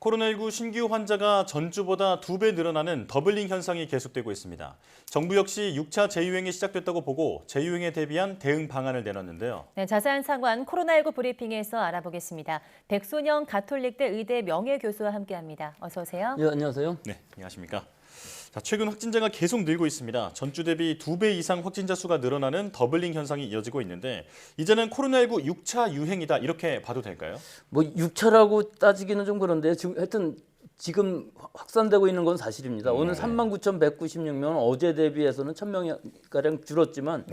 코로나19 신규 환자가 전주보다 2배 늘어나는 더블링 현상이 계속되고 있습니다. 정부 역시 6차 재유행이 시작됐다고 보고 재유행에 대비한 대응 방안을 내놨는데요. 네, 자세한 상황 코로나19 브리핑에서 알아보겠습니다. 백손영 가톨릭대 의대 명예교수와 함께합니다. 어서 오세요. 예, 안녕하세요. 네, 안녕하십니까. 자, 최근 확진자가 계속 늘고 있습니다. 전주 대비 2배 이상 확진자 수가 늘어나는 더블링 현상이 이어지고 있는데 이제는 코로나19 6차 유행이다 이렇게 봐도 될까요? 뭐 6차라고 따지기는 좀 그런데 하여튼 지금 확산되고 있는 건 사실입니다. 오늘 39,196명, 어제 대비해서는 1,000명가량 줄었지만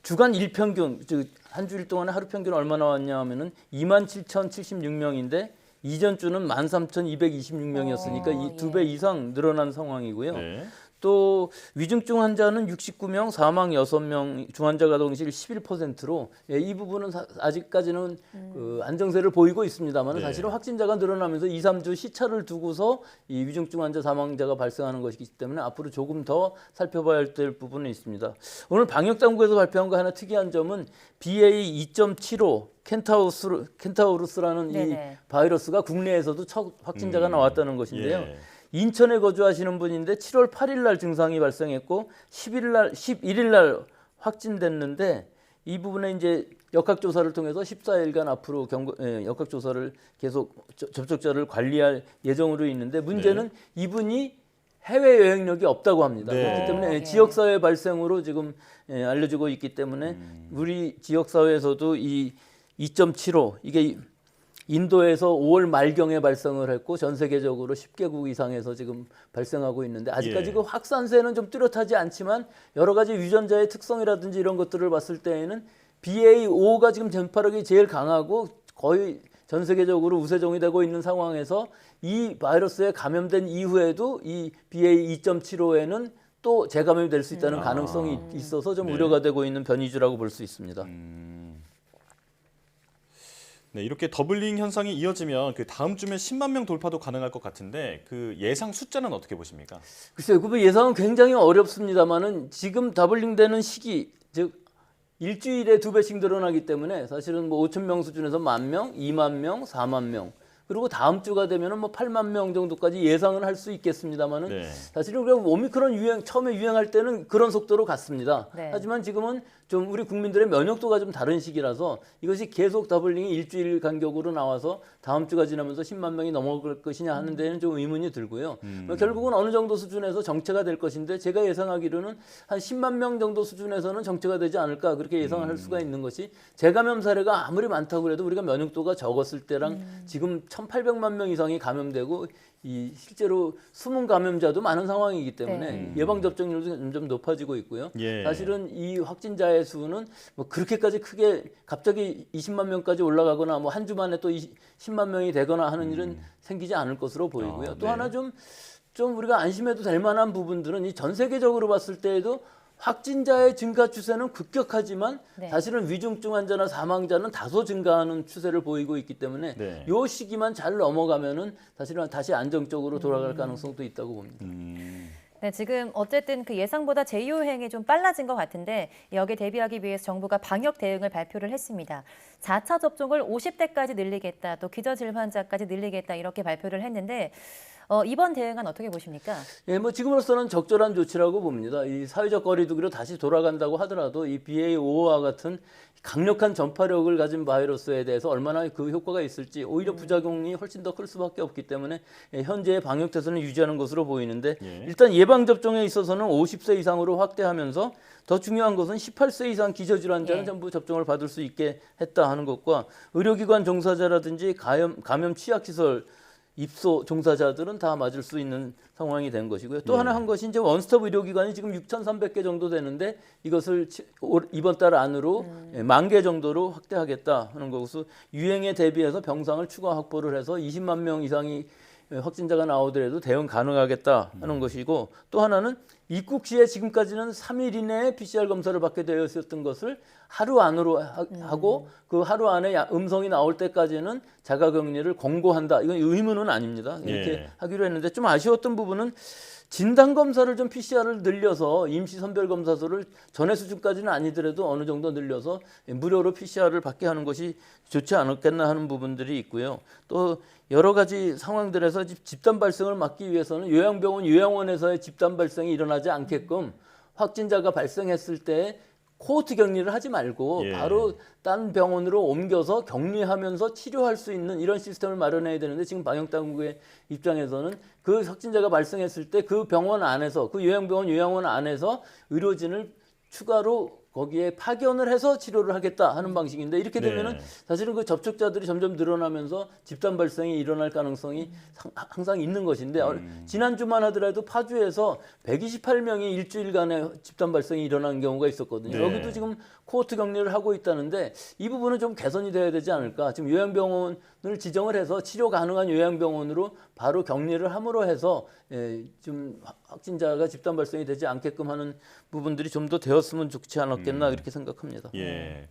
주간 일평균, 즉 한 주일 동안에 하루 평균 얼마 나왔냐 하면은 27,076명인데 이전 주는 13,226명이었으니까 이 2배 이상 늘어난 상황이고요. 네. 또 위중증 환자는 69명, 사망 6명, 중환자가 동실 11%로 이 부분은 아직까지는 그 안정세를 보이고 있습니다만 사실은 확진자가 늘어나면서 2, 3주 시차를 두고서 이 위중증 환자 사망자가 발생하는 것이기 때문에 앞으로 조금 더 살펴봐야 될 부분이 있습니다. 오늘 방역당국에서 발표한 거 하나 특이한 점은 BA 2.75 켄타우루스라는 이 바이러스가 국내에서도 첫 확진자가 나왔다는 것인데요. 인천에 거주하시는 분인데 7월 8일 날 증상이 발생했고 11일 날 확진됐는데 이 부분에 이제 역학조사를 통해서 14일간 앞으로 역학조사를 계속 접촉자를 관리할 예정으로 있는데 문제는 이분이 해외 여행력이 없다고 합니다. 그렇기 때문에 지역사회 발생으로 지금 알려지고 있기 때문에 우리 지역사회에서도 이 2.75 이게 인도에서 5월 말경에 발생을 했고 전 세계적으로 10개국 이상에서 지금 발생하고 있는데 아직까지 그 확산세는 좀 뚜렷하지 않지만 여러 가지 유전자의 특성이라든지 이런 것들을 봤을 때에는 BA5가 지금 전파력이 제일 강하고 거의 전 세계적으로 우세종이 되고 있는 상황에서 이 바이러스에 감염된 이후에도 이 BA 2.75에는 또 재감염이 될 수 있다는 가능성이 있어서 좀 우려가 되고 있는 변이주라고 볼 수 있습니다. 네, 이렇게 더블링 현상이 이어지면 그 다음 주면 10만 명 돌파도 가능할 것 같은데 그 예상 숫자는 어떻게 보십니까? 글쎄요, 그 예상은 굉장히 어렵습니다만은 지금 더블링되는 시기, 즉 일주일에 2배씩 늘어나기 때문에 사실은 뭐 5천 명 수준에서 10,000명, 20,000명, 40,000명. 그리고 다음 주가 되면은 뭐 8만 명 정도까지 예상은 할 수 있겠습니다만은 사실은 우리가 오미크론 처음에 유행할 때는 그런 속도로 갔습니다. 하지만 지금은 좀 우리 국민들의 면역도가 좀 다른 시기라서 이것이 계속 더블링이 일주일 간격으로 나와서 다음 주가 지나면서 10만 명이 넘어갈 것이냐 하는 데는 좀 의문이 들고요. 결국은 어느 정도 수준에서 정체가 될 것인데 제가 예상하기로는 한 10만 명 정도 수준에서는 정체가 되지 않을까 그렇게 예상을 할 수가 있는 것이 재감염 사례가 아무리 많다고 해도 우리가 면역도가 적었을 때랑 지금 1,800만 명 이상이 감염되고 이 실제로 숨은 감염자도 많은 상황이기 때문에 예방 접종률도 점점 높아지고 있고요. 사실은 이 확진자의 수는 뭐 그렇게까지 크게 갑자기 20만 명까지 올라가거나 뭐 한 주 만에 또 10만 명이 되거나 하는 일은 생기지 않을 것으로 보이고요. 또 하나 좀 우리가 안심해도 될 만한 부분들은 이 전 세계적으로 봤을 때에도 확진자의 증가 추세는 급격하지만 사실은 위중증 환자나 사망자는 다소 증가하는 추세를 보이고 있기 때문에 이 시기만 잘 넘어가면은 사실은 다시 안정적으로 돌아갈 가능성도 있다고 봅니다. 네, 지금 어쨌든 그 예상보다 재유행이 좀 빨라진 것 같은데 여기에 대비하기 위해서 정부가 방역 대응을 발표를 했습니다. 4차 접종을 50대까지 늘리겠다, 또 기저질 환자까지 늘리겠다 이렇게 발표를 했는데 이번 대응은 어떻게 보십니까? 예, 뭐 지금으로서는 적절한 조치라고 봅니다. 이 사회적 거리두기로 다시 돌아간다고 하더라도 이 BA5와 같은 강력한 전파력을 가진 바이러스에 대해서 얼마나 그 효과가 있을지 오히려 부작용이 훨씬 더 클 수밖에 없기 때문에 현재의 방역 태세는 유지하는 것으로 보이는데 일단 예방 접종에 있어서는 50세 이상으로 확대하면서 더 중요한 것은 18세 이상 기저질환자는 전부 접종을 받을 수 있게 했다 하는 것과 의료기관 종사자라든지 감염 취약시설 입소 종사자들은 다 맞을 수 있는 상황이 된 것이고요. 또 하나 한 것이 이제 원스톱 의료기관이 지금 6,300개 정도 되는데 이것을 이번 달 안으로 10,000개 정도로 확대하겠다 하는 것으로 유행에 대비해서 병상을 추가 확보를 해서 20만 명 이상이 확진자가 나오더라도 대응 가능하겠다 하는 것이고 또 하나는 입국 시에 지금까지는 3일 이내에 PCR 검사를 받게 되어 있었던 것을 하루 안으로 하고 그 하루 안에 음성이 나올 때까지는 자가격리를 권고한다. 이건 의무는 아닙니다. 이렇게 예. 하기로 했는데 좀 아쉬웠던 부분은 진단검사를 좀 PCR을 늘려서 임시 선별검사소를 전에 수준까지는 아니더라도 어느 정도 늘려서 무료로 PCR을 받게 하는 것이 좋지 않았겠나 하는 부분들이 있고요. 또 여러 가지 상황들에서 집단 발생을 막기 위해서는 요양병원, 요양원에서의 집단 발생이 일어나지 않게끔 확진자가 발생했을 때 코호트 격리를 하지 말고 예. 바로 딴 병원으로 옮겨서 격리하면서 치료할 수 있는 이런 시스템을 마련해야 되는데 지금 방역당국의 입장에서는 그 확진자가 발생했을 때 그 병원 안에서 그 요양병원, 요양원 안에서 의료진을 추가로 거기에 파견을 해서 치료를 하겠다 하는 방식인데 이렇게 되면은 네. 사실은 그 접촉자들이 점점 늘어나면서 집단 발생이 일어날 가능성이 항상 있는 것인데 지난주만 하더라도 파주에서 128명이 일주일간에 집단 발생이 일어난 경우가 있었거든요. 네. 여기도 지금 코호트 격리를 하고 있다는데 이 부분은 좀 개선이 돼야 되지 않을까. 지금 요양병원을 지정을 해서 치료 가능한 요양병원으로 바로 격리를 함으로 해서 좀 확진자가 집단 발생이 되지 않게끔 하는 부분들이 좀 더 되었으면 좋지 않았겠나 이렇게 생각합니다. 예.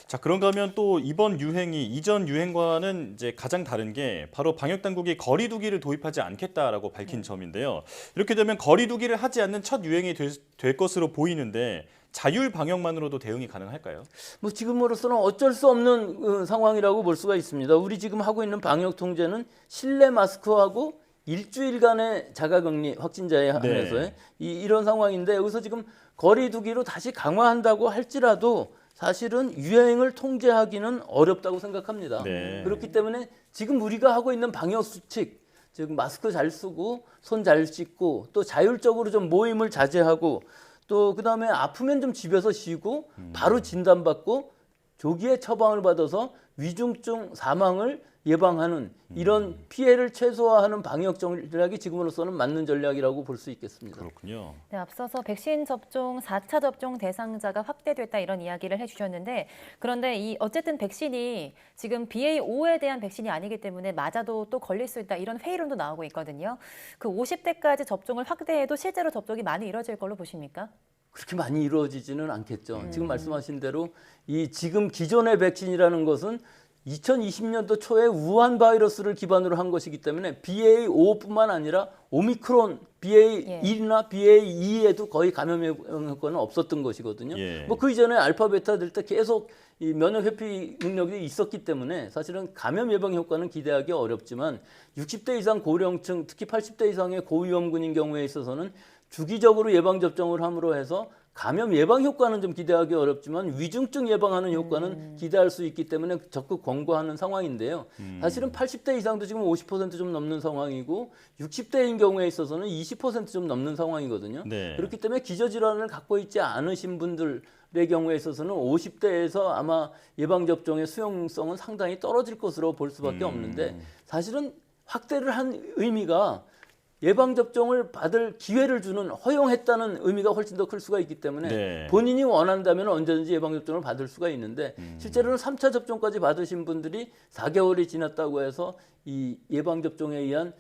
자, 그런가 하면 또 이번 유행이 이전 유행과는 이제 가장 다른 게 바로 방역 당국이 거리두기를 도입하지 않겠다라고 밝힌 점인데요. 이렇게 되면 거리두기를 하지 않는 첫 유행이 될 것으로 보이는데 자율 방역만으로도 대응이 가능할까요? 뭐 지금으로서는 어쩔 수 없는 상황이라고 볼 수가 있습니다. 우리 지금 하고 있는 방역 통제는 실내 마스크하고 일주일간의 자가격리 확진자에 한해서의 이런 상황인데 여기서 지금 거리두기로 다시 강화한다고 할지라도 사실은 유행을 통제하기는 어렵다고 생각합니다. 네. 그렇기 때문에 지금 우리가 하고 있는 방역 수칙, 즉 마스크 잘 쓰고 손 잘 씻고 또 자율적으로 좀 모임을 자제하고 또 그다음에 아프면 좀 집에서 쉬고 바로 진단받고 조기에 처방을 받아서 위중증 사망을 예방하는 이런 피해를 최소화하는 방역 전략이 지금으로서는 맞는 전략이라고 볼 수 있겠습니다. 그렇군요. 네, 앞서서 백신 접종 4차 접종 대상자가 확대됐다 이런 이야기를 해주셨는데 그런데 어쨌든 백신이 지금 BA.5에 대한 백신이 아니기 때문에 맞아도 또 걸릴 수 있다 이런 회의론도 나오고 있거든요. 그 50대까지 접종을 확대해도 실제로 접종이 많이 이뤄질 걸로 보십니까? 그렇게 많이 이루어지지는 않겠죠. 지금 말씀하신 대로 이 지금 기존의 백신이라는 것은 2020년도 초에 우한 바이러스를 기반으로 한 것이기 때문에 BA.5뿐만 아니라 오미크론 BA.1이나 BA.2에도 거의 감염 효과는 없었던 것이거든요. 예. 뭐 그 이전에 알파, 베타, 델타 계속 이 면역 회피 능력이 있었기 때문에 사실은 감염 예방 효과는 기대하기 어렵지만 60대 이상 고령층, 특히 80대 이상의 고위험군인 경우에 있어서는 주기적으로 예방 접종을 함으로 해서 감염 예방 효과는 좀 기대하기 어렵지만 위중증 예방하는 효과는 기대할 수 있기 때문에 적극 권고하는 상황인데요. 사실은 80대 이상도 지금 50% 좀 넘는 상황이고 60대인 경우에 있어서는 20% 좀 넘는 상황이거든요. 네. 그렇기 때문에 기저질환을 갖고 있지 않으신 분들의 경우에 있어서는 50대에서 아마 예방접종의 수용성은 상당히 떨어질 것으로 볼 수밖에 없는데 사실은 확대를 한 의미가 예방접종을 받을 기회를 주는 허용했다는 의미가 훨씬 더 클 수가 있기 때문에 네. 본인이 원한다면 언제든지 예방접종을 받을 수가 있는데 실제로는 3차 접종까지 받으신 분들이 4개월이 지났다고 해서 이 예방접종에 의한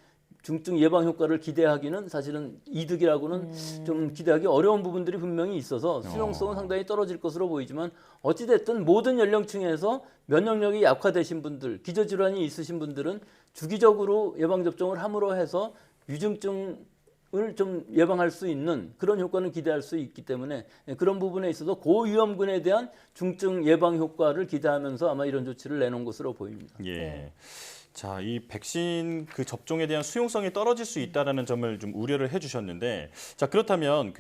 중증 예방 효과를 기대하기는 사실은 이득이라고는 좀 기대하기 어려운 부분들이 분명히 있어서 수용성은 상당히 떨어질 것으로 보이지만 어찌됐든 모든 연령층에서 면역력이 약화되신 분들, 기저질환이 있으신 분들은 주기적으로 예방접종을 함으로 해서 위중증을 좀 예방할 수 있는 그런 효과는 기대할 수 있기 때문에 그런 부분에 있어서 고위험군에 대한 중증 예방 효과를 기대하면서 아마 이런 조치를 내놓은 것으로 보입니다. 예. 네. 자, 이 백신 그 접종에 대한 수용성이 떨어질 수 있다라는 점을 좀 우려를 해주셨는데, 자 그렇다면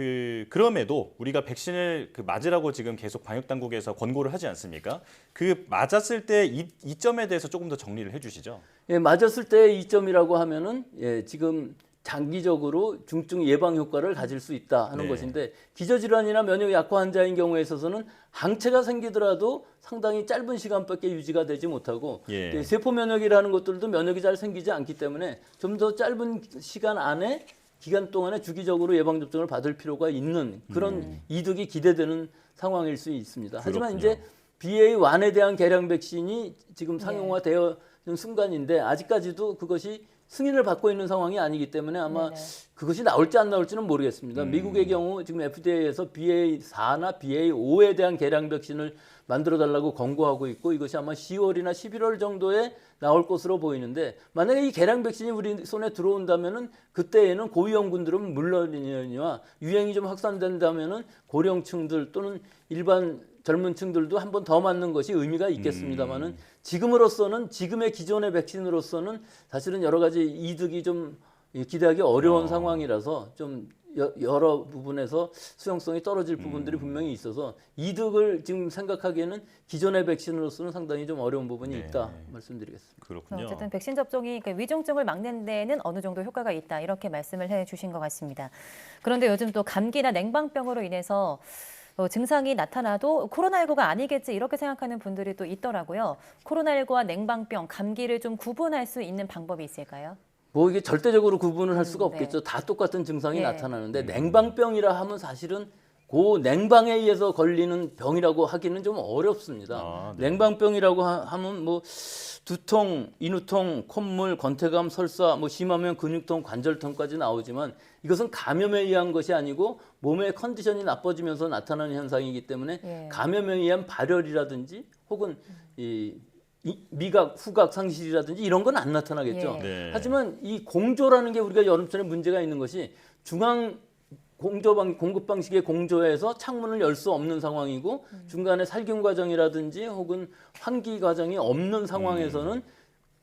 그럼에도 우리가 백신을 맞으라고 지금 계속 방역 당국에서 권고를 하지 않습니까? 그 맞았을 때 이점에 대해서 조금 더 정리를 해주시죠. 예, 맞았을 때의 이점이라고 하면은 지금 장기적으로 중증 예방 효과를 가질 수 있다 하는 네. 것인데 기저질환이나 면역 약화 환자인 경우에 있어서는 항체가 생기더라도 상당히 짧은 시간밖에 유지가 되지 못하고 예. 세포 면역이라는 것들도 면역이 잘 생기지 않기 때문에 좀 더 짧은 시간 안에 기간 동안에 주기적으로 예방 접종을 받을 필요가 있는 그런 이득이 기대되는 상황일 수 있습니다. 하지만 그렇군요. 이제 BA.1에 대한 개량 백신이 지금 상용화되어 있는 순간인데 아직까지도 그것이 승인을 받고 있는 상황이 아니기 때문에 아마 네네. 그것이 나올지 안 나올지는 모르겠습니다. 미국의 경우 지금 FDA에서 BA4나 BA5에 대한 개량 백신을 만들어 달라고 권고하고 있고 이것이 아마 10월이나 11월 정도에 나올 것으로 보이는데 만약에 이 개량 백신이 우리 손에 들어온다면은 그때에는 고위험군들은 물론이니와 유행이 좀 확산된다면은 고령층들 또는 일반 젊은 층들도 한 번 더 맞는 것이 의미가 있겠습니다만은 지금으로서는 지금의 기존의 백신으로서는 사실은 여러 가지 이득이 좀 기대하기 어려운 상황이라서 좀 여러 부분에서 수용성이 떨어질 부분들이 분명히 있어서 이득을 지금 생각하기에는 기존의 백신으로서는 상당히 좀 어려운 부분이 네. 있다 말씀드리겠습니다. 그렇군요. 어쨌든 백신 접종이 그 위중증을 막는 데는 어느 정도 효과가 있다 이렇게 말씀을 해주신 것 같습니다. 그런데 요즘 또 감기나 냉방병으로 인해서 증상이 나타나도 코로나19가 아니겠지 이렇게 생각하는 분들이 또 있더라고요. 코로나19와 냉방병, 감기를 좀 구분할 수 있는 방법이 있을까요? 뭐 이게 절대적으로 구분을 할 수가 네. 없겠죠. 다 똑같은 증상이 예. 나타나는데 냉방병이라 하면 사실은 그 냉방에 의해서 걸리는 병이라고 하기는 좀 어렵습니다. 아, 네. 냉방병이라고 하면 뭐 두통, 인후통, 콧물, 건태감, 설사, 뭐 심하면 근육통, 관절통까지 나오지만 이것은 감염에 의한 것이 아니고 몸의 컨디션이 나빠지면서 나타나는 현상이기 때문에 예. 감염에 의한 발열이라든지 혹은 이 미각, 후각 상실이라든지 이런 건 안 나타나겠죠. 예. 네. 하지만 이 공조라는 게 우리가 여름철에 문제가 있는 것이 중앙 공급 방식의 공조에서 창문을 열 수 없는 상황이고 중간에 살균 과정이라든지 혹은 환기 과정이 없는 상황에서는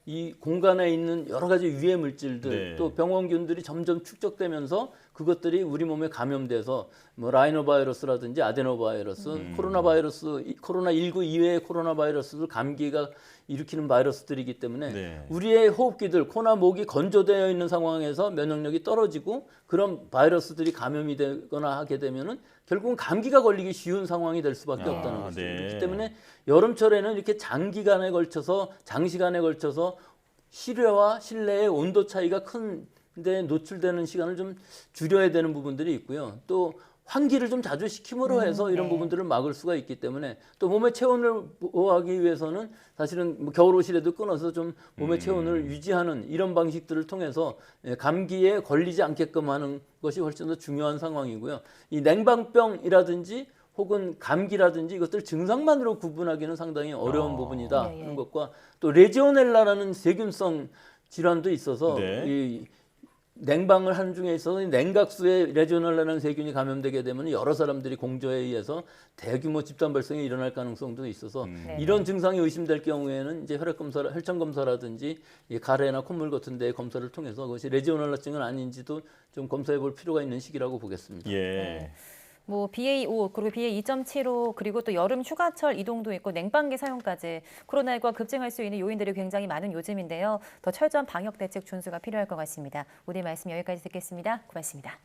이 공간에 있는 여러 가지 유해 물질들 네. 또 병원균들이 점점 축적되면서 그것들이 우리 몸에 감염돼서 뭐 라이노바이러스라든지 아데노바이러스, 코로나 바이러스, 코로나19 이외의 코로나 바이러스들 감기가 일으키는 바이러스들이기 때문에 네. 우리의 호흡기들, 코나 목이 건조되어 있는 상황에서 면역력이 떨어지고 그런 바이러스들이 감염이 되거나 하게 되면은 결국은 감기가 걸리기 쉬운 상황이 될 수밖에 없다는 것이죠. 네. 그렇기 때문에 여름철에는 이렇게 장기간에 걸쳐서 장시간에 걸쳐서 실외와 실내의 온도 차이가 큰데 노출되는 시간을 좀 줄여야 되는 부분들이 있고요. 또 환기를 좀 자주 시킴으로 해서 이런 네. 부분들을 막을 수가 있기 때문에 또 몸의 체온을 보호하기 위해서는 사실은 뭐 겨울옷이라도 끊어서 좀 몸의 체온을 유지하는 이런 방식들을 통해서 감기에 걸리지 않게끔 하는 것이 훨씬 더 중요한 상황이고요. 이 냉방병이라든지 혹은 감기라든지 이것들 증상만으로 구분하기는 상당히 어려운 부분이다 예, 예. 하는 것과 또 레지오넬라라는 세균성 질환도 있어서 네. 이 냉방을 하는 중에 있어서 이 냉각수에 레지오넬라라는 세균이 감염되게 되면 여러 사람들이 공조에 의해서 대규모 집단 발생이 일어날 가능성도 있어서 네. 이런 증상이 의심될 경우에는 이제 혈액 검사, 혈청 검사라든지 이 가래나 콧물 같은 데 검사를 통해서 그것이 레지오넬라증은 아닌지도 좀 검사해 볼 필요가 있는 시기라고 보겠습니다. 예. 네. 뭐 BA5 그리고 BA2.75 그리고 또 여름 휴가철 이동도 있고 냉방기 사용까지 코로나19가 급증할 수 있는 요인들이 굉장히 많은 요즘인데요. 더 철저한 방역 대책 준수가 필요할 것 같습니다. 오늘 말씀 여기까지 듣겠습니다. 고맙습니다.